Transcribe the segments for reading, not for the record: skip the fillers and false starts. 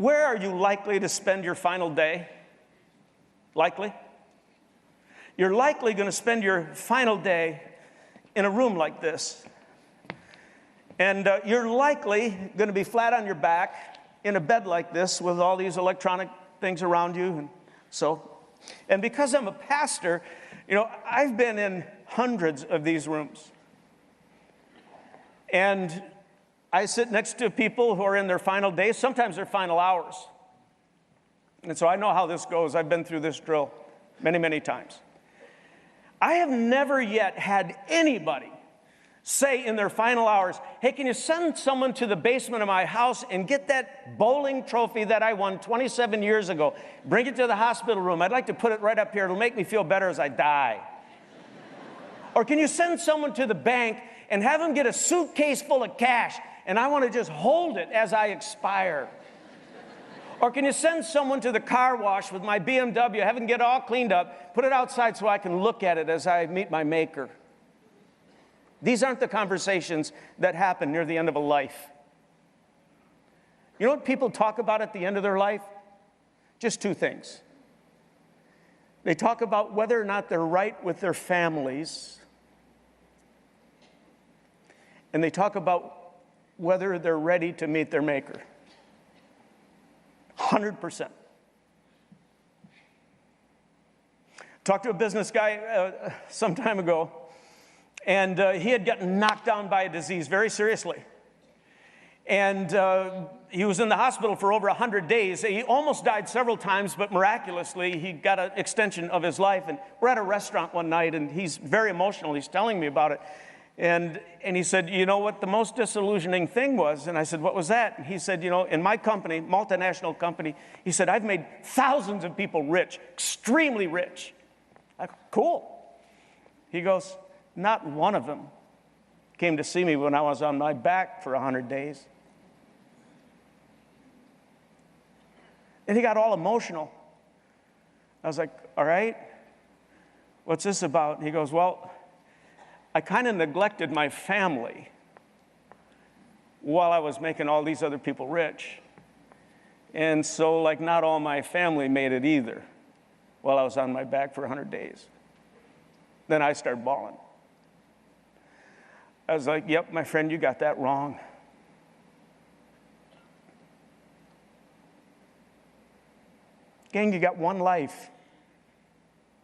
Where are you likely to spend your final day? Likely? You're likely going to spend your final day in a room like this. And you're likely going to be flat on your back in a bed like this with all these electronic things around you. And because I'm a pastor, I've been in hundreds of these rooms. And I sit next to people who are in their final days, sometimes their final hours. And so I know how this goes. I've been through this drill many, many times. I have never yet had anybody say in their final hours, hey, can you send someone to the basement of my house and get that bowling trophy that I won 27 years ago? Bring it to the hospital room. I'd like to put it right up here. It'll make me feel better as I die. Or can you send someone to the bank and have them get a suitcase full of cash, and I want to just hold it as I expire? Or can you send someone to the car wash with my BMW, have them get all cleaned up, put it outside so I can look at it as I meet my maker? These aren't the conversations that happen near the end of a life. You know what people talk about at the end of their life? Just two things. They talk about whether or not they're right with their families, and they talk about whether they're ready to meet their maker. 100%. Talked to a business guy some time ago, and he had gotten knocked down by a disease very seriously. And he was in the hospital for over 100 days. He almost died several times, but miraculously, he got an extension of his life. And we're at a restaurant one night, and he's very emotional. He's telling me about it. And he said, you know what the most disillusioning thing was? And I said, what was that? And he said, in my company, multinational company, he said, I've made thousands of people rich, extremely rich. I go, cool. He goes, not one of them came to see me when I was on my back for 100 days. And he got all emotional. I was like, all right, what's this about? And he goes, well, I kind of neglected my family while I was making all these other people rich. And so, not all my family made it either while I was on my back for 100 days. Then I started bawling. I was like, yep, my friend, you got that wrong. Gang, you got one life,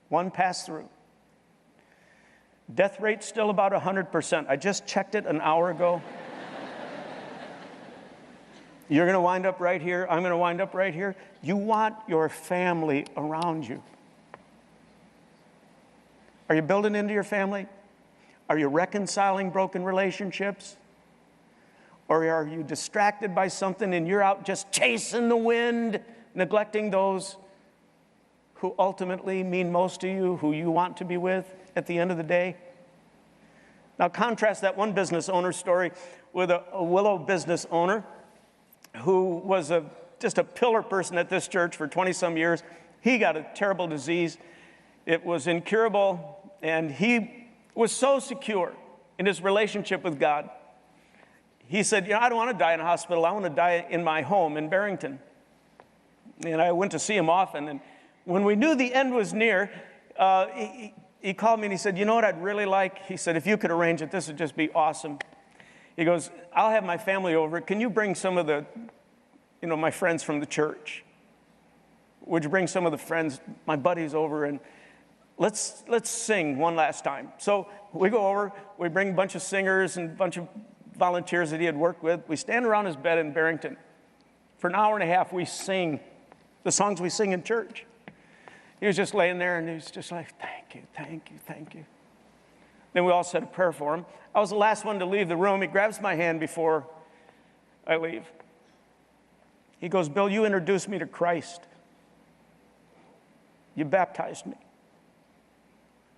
one pass-through. Death rate's still about 100%. I just checked it an hour ago. You're going to wind up right here. I'm going to wind up right here. You want your family around you. Are you building into your family? Are you reconciling broken relationships? Or are you distracted by something and you're out just chasing the wind, neglecting those who ultimately mean most to you, who you want to be with at the end of the day? Now contrast that one business owner story with a Willow business owner who was just a pillar person at this church for 20-some years. He got a terrible disease. It was incurable, and he was so secure in his relationship with God. He said, I don't want to die in a hospital. I want to die in my home in Barrington. And I went to see him often, and when we knew the end was near, he called me and he said, you know what I'd really like? He said, if you could arrange it, this would just be awesome. He goes, I'll have my family over. Can you bring some of the, my friends from the church? Would you bring some of the friends, my buddies over, and let's sing one last time. So we go over, we bring a bunch of singers and a bunch of volunteers that he had worked with. We stand around his bed in Barrington. For an hour and a half, we sing the songs we sing in church. He was just laying there, and he was just like, thank you, thank you, thank you. Then we all said a prayer for him. I was the last one to leave the room. He grabs my hand before I leave. He goes, Bill, you introduced me to Christ. You baptized me.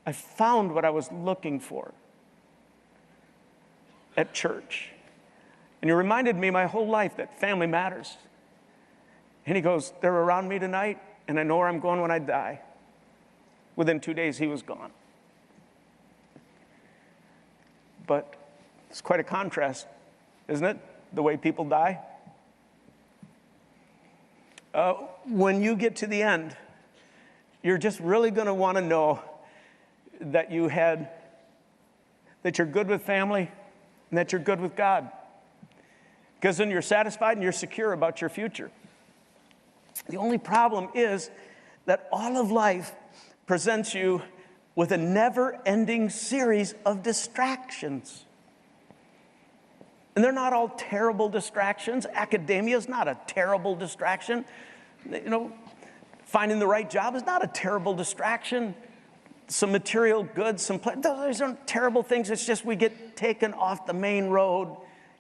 I found what I was looking for at church. And you reminded me my whole life that family matters. And he goes, they're around me tonight, and I know where I'm going when I die. Within 2 days, he was gone. But it's quite a contrast, isn't it? The way people die. when you get to the end, you're just really going to want to know that you're good with family and that you're good with God. Because then you're satisfied and you're secure about your future. The only problem is that all of life presents you with a never-ending series of distractions. And they're not all terrible distractions. Academia is not a terrible distraction. Finding the right job is not a terrible distraction. Some material goods, those aren't terrible things. It's just we get taken off the main road,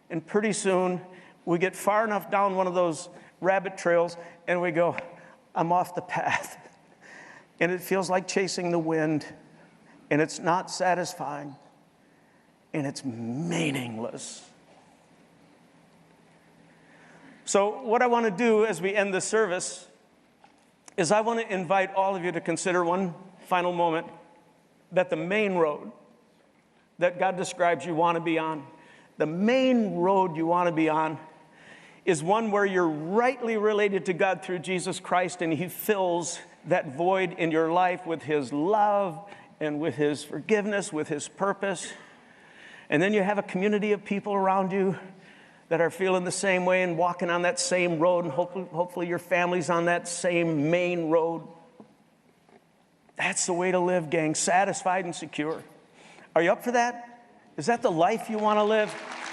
and pretty soon we get far enough down one of those rabbit trails and we go, I'm off the path. And it feels like chasing the wind, and it's not satisfying, and it's meaningless. So what I want to do as we end this service is I want to invite all of you to consider one final moment that the main road that God describes you want to be on, the main road you want to be on, is one where you're rightly related to God through Jesus Christ, and He fills that void in your life with His love and with His forgiveness, with His purpose. And then you have a community of people around you that are feeling the same way and walking on that same road, and hopefully your family's on that same main road. That's the way to live, gang, satisfied and secure. Are you up for that? Is that the life you want to live?